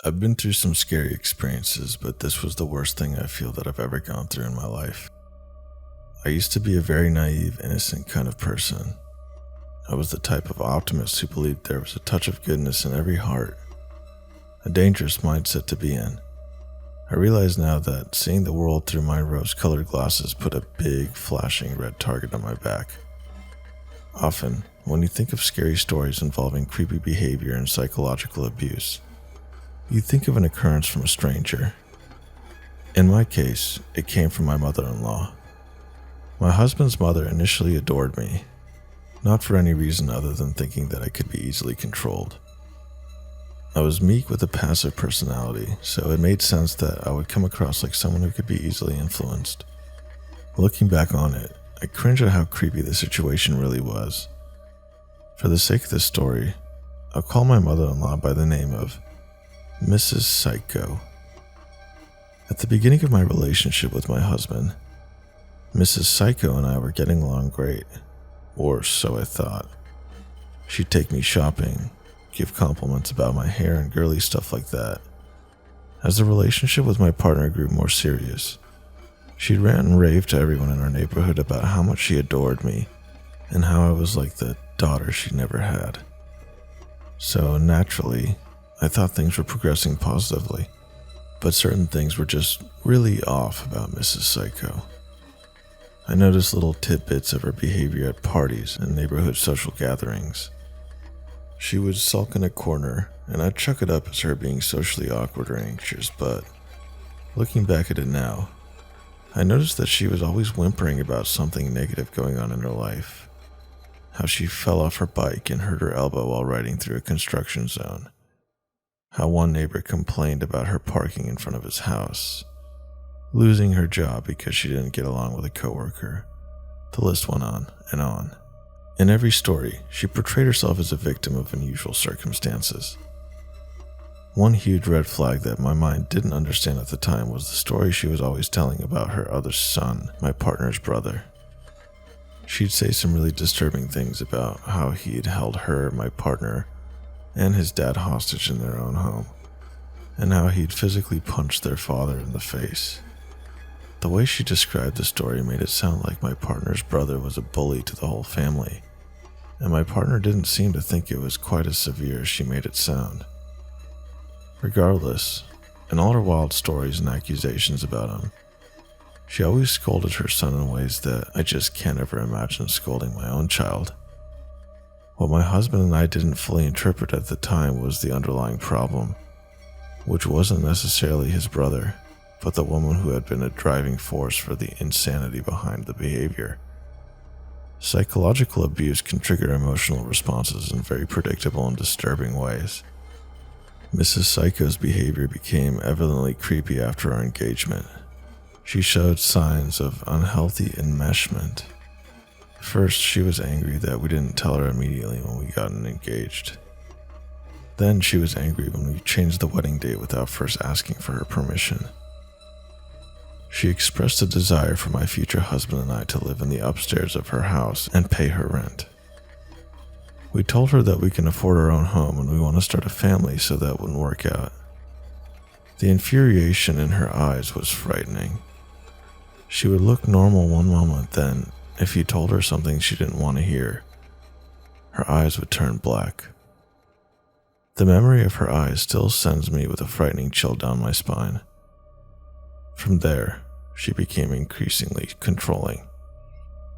I've been through some scary experiences, but this was the worst thing I feel that I've ever gone through in my life. I used to be a very naive, innocent kind of person. I was the type of optimist who believed there was a touch of goodness in every heart. A dangerous mindset to be in. I realize now that seeing the world through my rose-colored glasses put a big, flashing red target on my back. Often, when you think of scary stories involving creepy behavior and psychological abuse, you think of an occurrence from a stranger. In my case, it came from my mother-in-law. My husband's mother initially adored me, not for any reason other than thinking that I could be easily controlled. I was meek with a passive personality, so it made sense that I would come across like someone who could be easily influenced. Looking back on it, I cringe at how creepy the situation really was. For the sake of this story, I'll call my mother-in-law by the name of Mrs. Psycho. At the beginning of my relationship with my husband, Mrs. Psycho and I were getting along great, or so I thought. She'd take me shopping, give compliments about my hair and girly stuff like that. As the relationship with my partner grew more serious, she'd rant and rave to everyone in our neighborhood about how much she adored me and how I was like the daughter she never had. So naturally, I thought things were progressing positively, but certain things were just really off about Mrs. Psycho. I noticed little tidbits of her behavior at parties and neighborhood social gatherings. She would sulk in a corner, and I'd chuck it up as her being socially awkward or anxious, but looking back at it now, I noticed that she was always whimpering about something negative going on in her life. How she fell off her bike and hurt her elbow while riding through a construction zone. How one neighbor complained about her parking in front of his house. Losing her job because she didn't get along with a coworker. The list went on and on. In every story, she portrayed herself as a victim of unusual circumstances. One huge red flag that my mind didn't understand at the time was the story she was always telling about her other son, my partner's brother. She'd say some really disturbing things about how he'd held her, my partner, and his dad hostage in their own home, and how he'd physically punched their father in the face. The way she described the story made it sound like my partner's brother was a bully to the whole family, and my partner didn't seem to think it was quite as severe as she made it sound. Regardless, in all her wild stories and accusations about him, she always scolded her son in ways that I just can't ever imagine scolding my own child. What my husband and I didn't fully interpret at the time was the underlying problem, which wasn't necessarily his brother, but the woman who had been a driving force for the insanity behind the behavior. Psychological abuse can trigger emotional responses in very predictable and disturbing ways. Mrs. Psycho's behavior became evidently creepy after our engagement. She showed signs of unhealthy enmeshment. First, she was angry that we didn't tell her immediately when we got engaged. Then she was angry when we changed the wedding date without first asking for her permission. She expressed a desire for my future husband and I to live in the upstairs of her house and pay her rent. We told her that we can afford our own home and we want to start a family, so that wouldn't work out. The infuriation in her eyes was frightening. She would look normal one moment, then, if you told her something she didn't want to hear, her eyes would turn black. The memory of her eyes still sends me with a frightening chill down my spine. From there, she became increasingly controlling.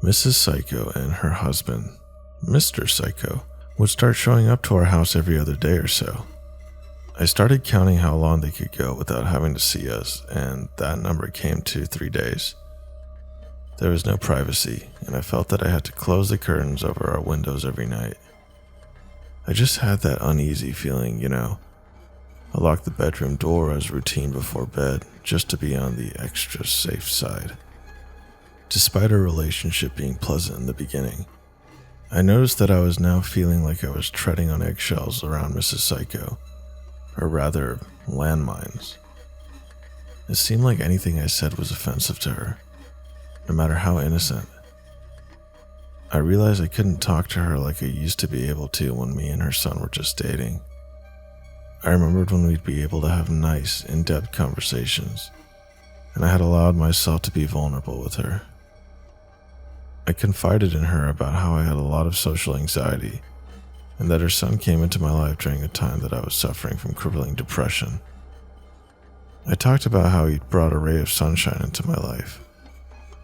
Mrs. Psycho and her husband, Mr. Psycho, would start showing up to our house every other day or so. I started counting how long they could go without having to see us, and that number came to 3 days. There was no privacy, and I felt that I had to close the curtains over our windows every night. I just had that uneasy feeling, I locked the bedroom door as routine before bed, just to be on the extra safe side. Despite our relationship being pleasant in the beginning, I noticed that I was now feeling like I was treading on eggshells around Mrs. Psycho, or rather, landmines. It seemed like anything I said was offensive to her, no matter how innocent. I realized I couldn't talk to her like I used to be able to when me and her son were just dating. I remembered when we'd be able to have nice, in-depth conversations, and I had allowed myself to be vulnerable with her. I confided in her about how I had a lot of social anxiety, and that her son came into my life during a time that I was suffering from crippling depression. I talked about how he'd brought a ray of sunshine into my life,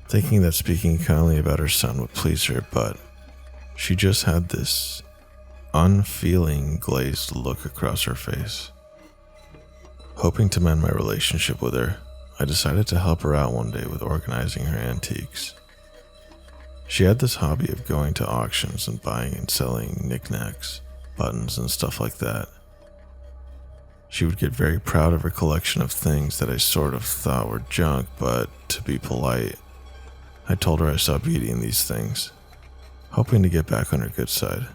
thinking that speaking kindly about her son would please her, but she just had this unfeeling, glazed look across her face. Hoping to mend my relationship with her, I decided to help her out one day with organizing her antiques. She had this hobby of going to auctions and buying and selling knickknacks, buttons, and stuff like that. She would get very proud of her collection of things that I sort of thought were junk, but to be polite, I told her I stopped eating these things, hoping to get back on her good side.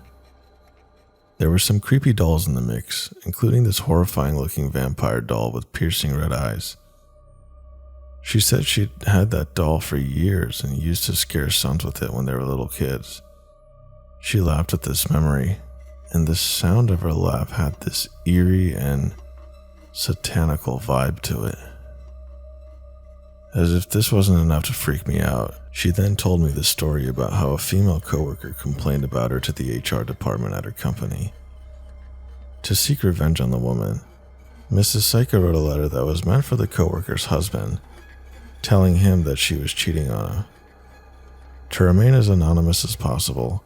There were some creepy dolls in the mix, including this horrifying looking vampire doll with piercing red eyes. She said she'd had that doll for years and used to scare sons with it when they were little kids. She laughed at this memory, and the sound of her laugh had this eerie and satanical vibe to it. As if this wasn't enough to freak me out, she then told me the story about how a female coworker complained about her to the HR department at her company. To seek revenge on the woman, Mrs. Psycho wrote a letter that was meant for the coworker's husband, telling him that she was cheating on him. To remain as anonymous as possible,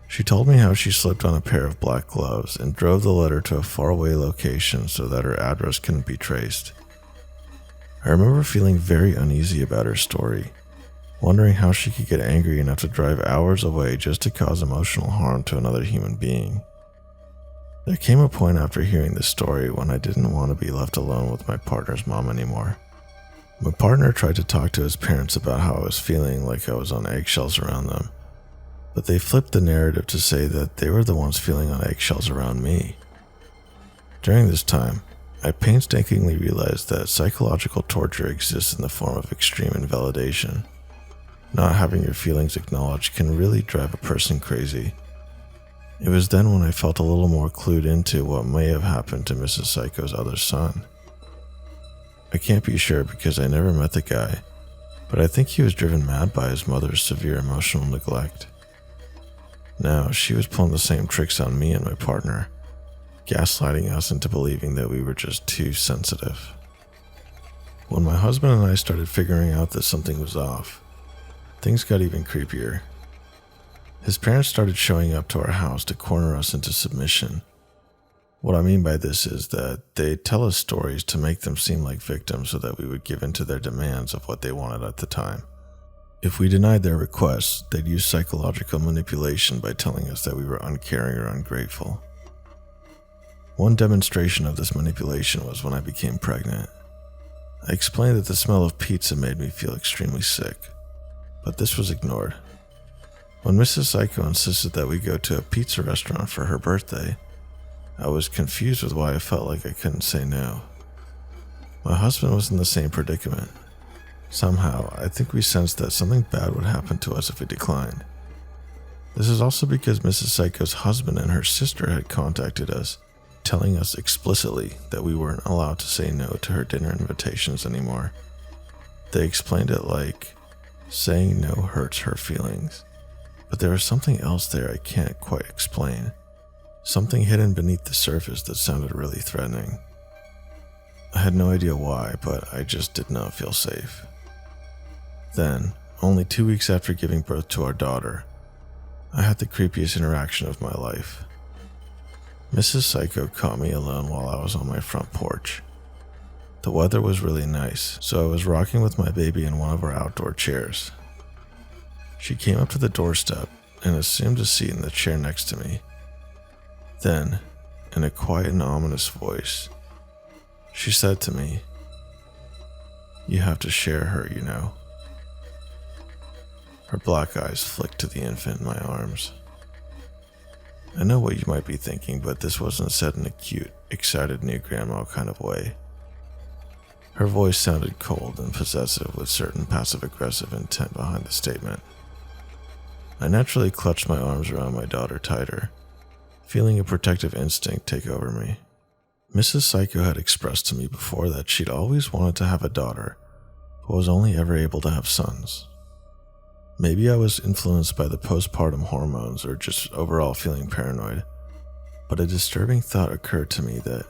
she told me how she slipped on a pair of black gloves and drove the letter to a faraway location so that her address couldn't be traced. I remember feeling very uneasy about her story, wondering how she could get angry enough to drive hours away just to cause emotional harm to another human being. There came a point after hearing this story when I didn't want to be left alone with my partner's mom anymore. My partner tried to talk to his parents about how I was feeling like I was on eggshells around them, but they flipped the narrative to say that they were the ones feeling on eggshells around me. During this time, I painstakingly realized that psychological torture exists in the form of extreme invalidation. Not having your feelings acknowledged can really drive a person crazy. It was then when I felt a little more clued into what may have happened to Mrs. Psycho's other son. I can't be sure because I never met the guy, but I think he was driven mad by his mother's severe emotional neglect. Now, she was pulling the same tricks on me and my partner, gaslighting us into believing that we were just too sensitive. When my husband and I started figuring out that something was off, things got even creepier. His parents started showing up to our house to corner us into submission. What I mean by this is that they'd tell us stories to make them seem like victims so that we would give in to their demands of what they wanted at the time. If we denied their requests, they'd use psychological manipulation by telling us that we were uncaring or ungrateful. One demonstration of this manipulation was when I became pregnant. I explained that the smell of pizza made me feel extremely sick, but this was ignored. When Mrs. Psycho insisted that we go to a pizza restaurant for her birthday, I was confused with why I felt like I couldn't say no. My husband was in the same predicament. Somehow, I think we sensed that something bad would happen to us if we declined. This is also because Mrs. Psycho's husband and her sister had contacted us, telling us explicitly that we weren't allowed to say no to her dinner invitations anymore. They explained it like, saying no hurts her feelings. But there was something else there I can't quite explain. Something hidden beneath the surface that sounded really threatening. I had no idea why, but I just did not feel safe. Then, only 2 weeks after giving birth to our daughter, I had the creepiest interaction of my life. Mrs. Psycho caught me alone while I was on my front porch. The weather was really nice, so I was rocking with my baby in one of our outdoor chairs. She came up to the doorstep and assumed a seat in the chair next to me. Then, in a quiet and ominous voice, she said to me, "You have to share her, you know." Her black eyes flicked to the infant in my arms. I know what you might be thinking, but this wasn't said in a cute, excited new grandma kind of way. Her voice sounded cold and possessive with certain passive-aggressive intent behind the statement. I naturally clutched my arms around my daughter tighter, feeling a protective instinct take over me. Mrs. Psycho had expressed to me before that she'd always wanted to have a daughter, but was only ever able to have sons. Maybe I was influenced by the postpartum hormones or just overall feeling paranoid, but a disturbing thought occurred to me that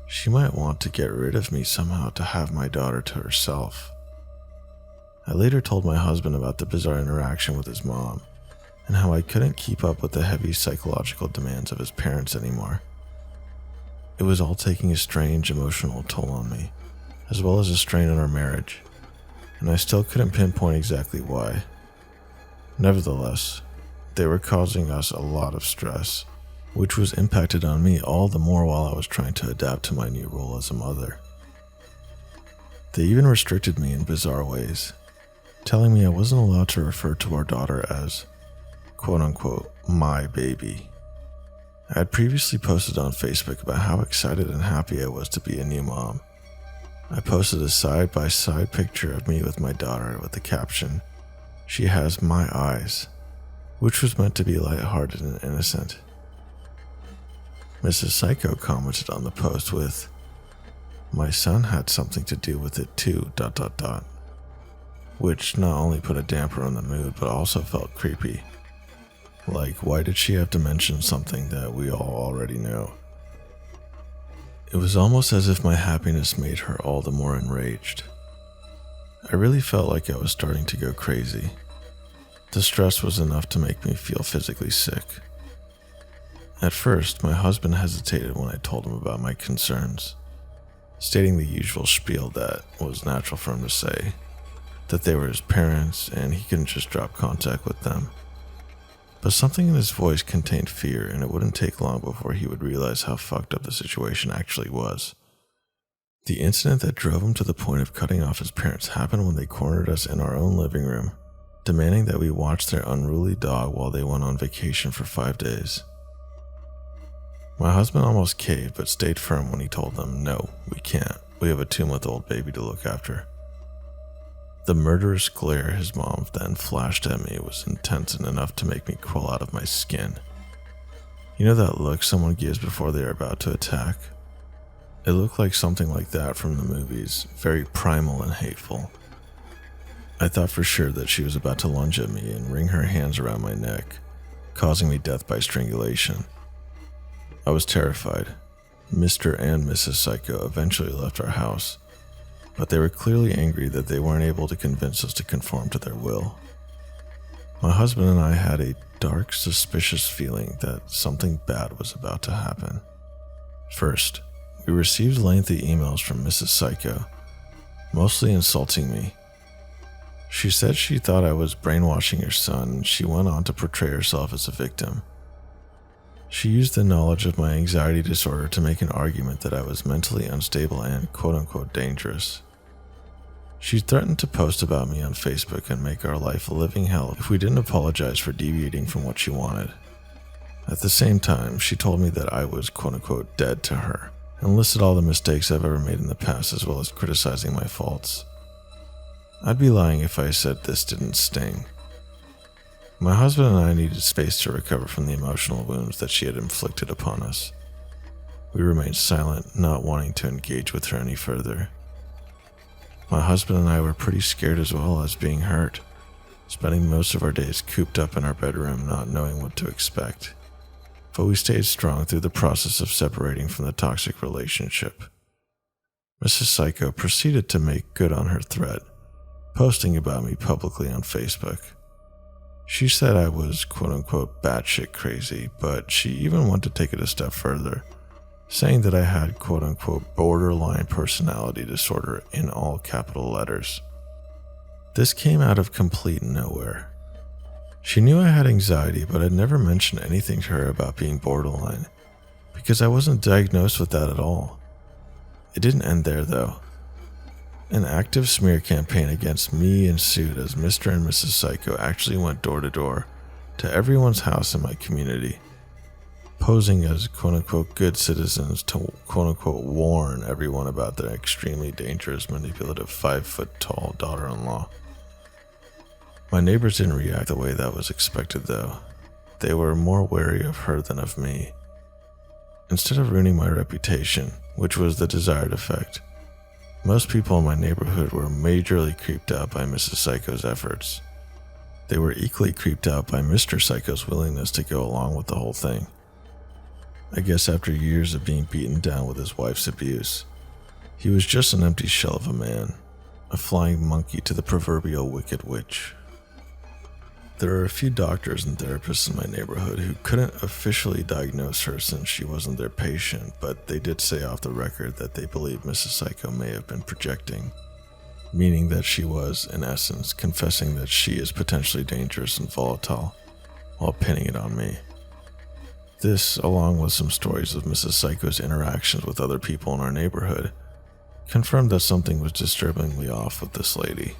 she might want to get rid of me somehow to have my daughter to herself. I later told my husband about the bizarre interaction with his mom and how I couldn't keep up with the heavy psychological demands of his parents anymore. It was all taking a strange emotional toll on me, as well as a strain on our marriage, and I still couldn't pinpoint exactly why. Nevertheless, they were causing us a lot of stress, which was impacted on me all the more while I was trying to adapt to my new role as a mother. They even restricted me in bizarre ways, telling me I wasn't allowed to refer to our daughter as, quote-unquote, my baby. I had previously posted on Facebook about how excited and happy I was to be a new mom. I posted a side-by-side picture of me with my daughter with the caption, "She has my eyes," which was meant to be lighthearted and innocent. Mrs. Psycho commented on the post with, "My son had something to do with it too, ... which not only put a damper on the mood but also felt creepy. Like, why did she have to mention something that we all already know? It was almost as if my happiness made her all the more enraged. I really felt like I was starting to go crazy. The stress was enough to make me feel physically sick. At first, my husband hesitated when I told him about my concerns, stating the usual spiel that was natural for him to say, that they were his parents and he couldn't just drop contact with them. But something in his voice contained fear, and it wouldn't take long before he would realize how fucked up the situation actually was. The incident that drove him to the point of cutting off his parents happened when they cornered us in our own living room, demanding that we watch their unruly dog while they went on vacation for 5 days. My husband almost caved but stayed firm when he told them, "No, we can't. We have a 2-month-old baby to look after." The murderous glare his mom then flashed at me was intense and enough to make me crawl out of my skin. You know that look someone gives before they are about to attack? It looked like something like that from the movies, very primal and hateful. I thought for sure that she was about to lunge at me and wring her hands around my neck, causing me death by strangulation. I was terrified. Mr. and Mrs. Psycho eventually left our house, but they were clearly angry that they weren't able to convince us to conform to their will. My husband and I had a dark, suspicious feeling that something bad was about to happen. First, we received lengthy emails from Mrs. Psycho, mostly insulting me. She said she thought I was brainwashing her son, and she went on to portray herself as a victim. She used the knowledge of my anxiety disorder to make an argument that I was mentally unstable and quote-unquote dangerous. She threatened to post about me on Facebook and make our life a living hell if we didn't apologize for deviating from what she wanted. At the same time, she told me that I was quote-unquote dead to her and listed all the mistakes I've ever made in the past as well as criticizing my faults. I'd be lying if I said this didn't sting. My husband and I needed space to recover from the emotional wounds that she had inflicted upon us. We remained silent, not wanting to engage with her any further. My husband and I were pretty scared as well as being hurt, spending most of our days cooped up in our bedroom not knowing what to expect. But we stayed strong through the process of separating from the toxic relationship. Mrs. Psycho proceeded to make good on her threat, posting about me publicly on Facebook. She said I was quote-unquote batshit crazy, but she even went to take it a step further, saying that I had quote-unquote borderline personality disorder in all capital letters. This came out of complete nowhere. She knew I had anxiety, but I'd never mentioned anything to her about being borderline, because I wasn't diagnosed with that at all. It didn't end there though. An active smear campaign against me ensued as Mr. and Mrs. Psycho actually went door to door to everyone's house in my community, posing as quote-unquote good citizens to quote-unquote warn everyone about their extremely dangerous, manipulative 5-foot-tall daughter-in-law. My neighbors didn't react the way that was expected though. They were more wary of her than of me. Instead of ruining my reputation, which was the desired effect, most people in my neighborhood were majorly creeped out by Mrs. Psycho's efforts. They were equally creeped out by Mr. Psycho's willingness to go along with the whole thing. I guess after years of being beaten down with his wife's abuse, he was just an empty shell of a man, a flying monkey to the proverbial wicked witch. There are a few doctors and therapists in my neighborhood who couldn't officially diagnose her since she wasn't their patient, but they did say off the record that they believe Mrs. Psycho may have been projecting, meaning that she was, in essence, confessing that she is potentially dangerous and volatile, while pinning it on me. This, along with some stories of Mrs. Psycho's interactions with other people in our neighborhood, confirmed that something was disturbingly off with this lady.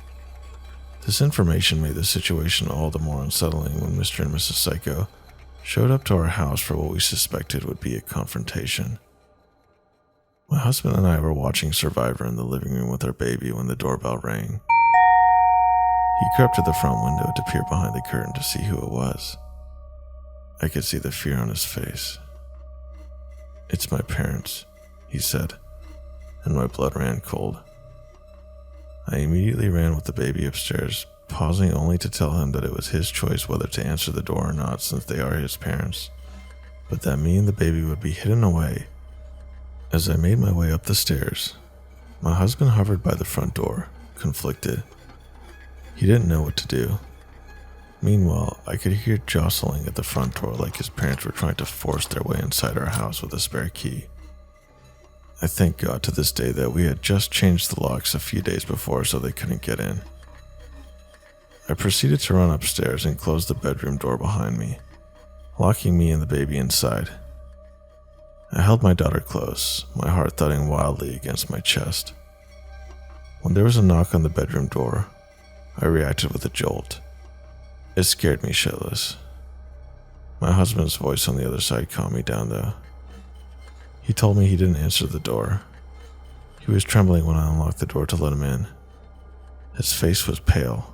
This information made the situation all the more unsettling when Mr. and Mrs. Psycho showed up to our house for what we suspected would be a confrontation. My husband and I were watching Survivor in the living room with our baby when the doorbell rang. He crept to the front window to peer behind the curtain to see who it was. I could see the fear on his face. "It's my parents," he said, and my blood ran cold. I immediately ran with the baby upstairs, pausing only to tell him that it was his choice whether to answer the door or not since they are his parents, but that me and the baby would be hidden away. As I made my way up the stairs, my husband hovered by the front door, conflicted. He didn't know what to do. Meanwhile, I could hear jostling at the front door like his parents were trying to force their way inside our house with a spare key. I thank God to this day that we had just changed the locks a few days before so they couldn't get in. I proceeded to run upstairs and close the bedroom door behind me, locking me and the baby inside. I held my daughter close, my heart thudding wildly against my chest. When there was a knock on the bedroom door, I reacted with a jolt. It scared me shitless. My husband's voice on the other side calmed me down though. He told me he didn't answer the door. He was trembling when I unlocked the door to let him in. His face was pale.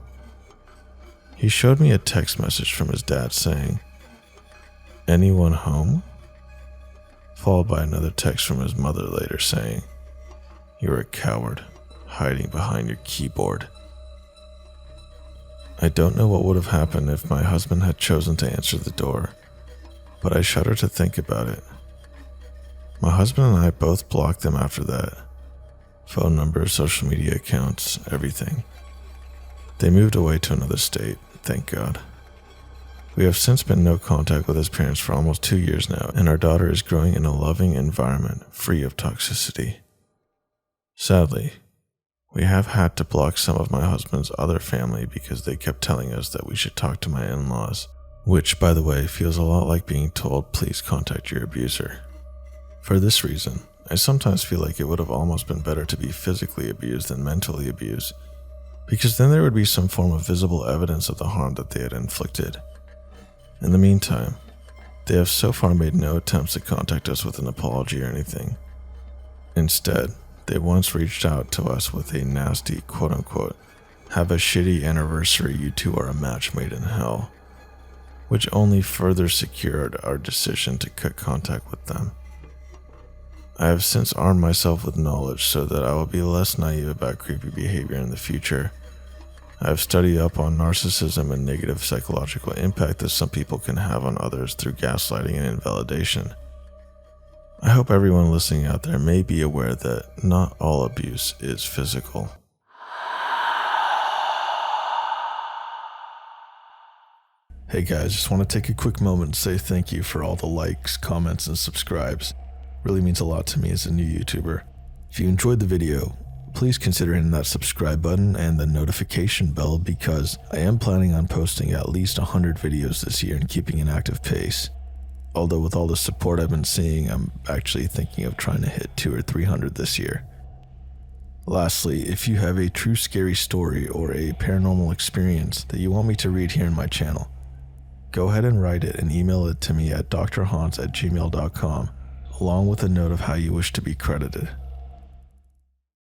He showed me a text message from his dad saying, "Anyone home?" Followed by another text from his mother later saying, "You're a coward, hiding behind your keyboard." I don't know what would have happened if my husband had chosen to answer the door, but I shudder to think about it. My husband and I both blocked them after that. Phone numbers, social media accounts, everything. They moved away to another state, thank God. We have since been in no contact with his parents for almost 2 years now, and our daughter is growing in a loving environment, free of toxicity. Sadly, we have had to block some of my husband's other family because they kept telling us that we should talk to my in-laws, which, by the way, feels a lot like being told, "Please contact your abuser." For this reason, I sometimes feel like it would have almost been better to be physically abused than mentally abused, because then there would be some form of visible evidence of the harm that they had inflicted. In the meantime, they have so far made no attempts to contact us with an apology or anything. Instead, they once reached out to us with a nasty, quote-unquote, "have a shitty anniversary, you two are a match made in hell," which only further secured our decision to cut contact with them. I have since armed myself with knowledge so that I will be less naive about creepy behavior in the future. I have studied up on narcissism and negative psychological impact that some people can have on others through gaslighting and invalidation. I hope everyone listening out there may be aware that not all abuse is physical. Hey guys, just want to take a quick moment to say thank you for all the likes, comments, and subscribes. Really means a lot to me as a new YouTuber. If you enjoyed the video, please consider hitting that subscribe button and the notification bell because I am planning on posting at least 100 videos this year and keeping an active pace. Although with all the support I've been seeing, I'm actually thinking of trying to hit 200 or 300 this year. Lastly, if you have a true scary story or a paranormal experience that you want me to read here in my channel, go ahead and write it and email it to me at drhans@gmail.com. along with a note of how you wish to be credited.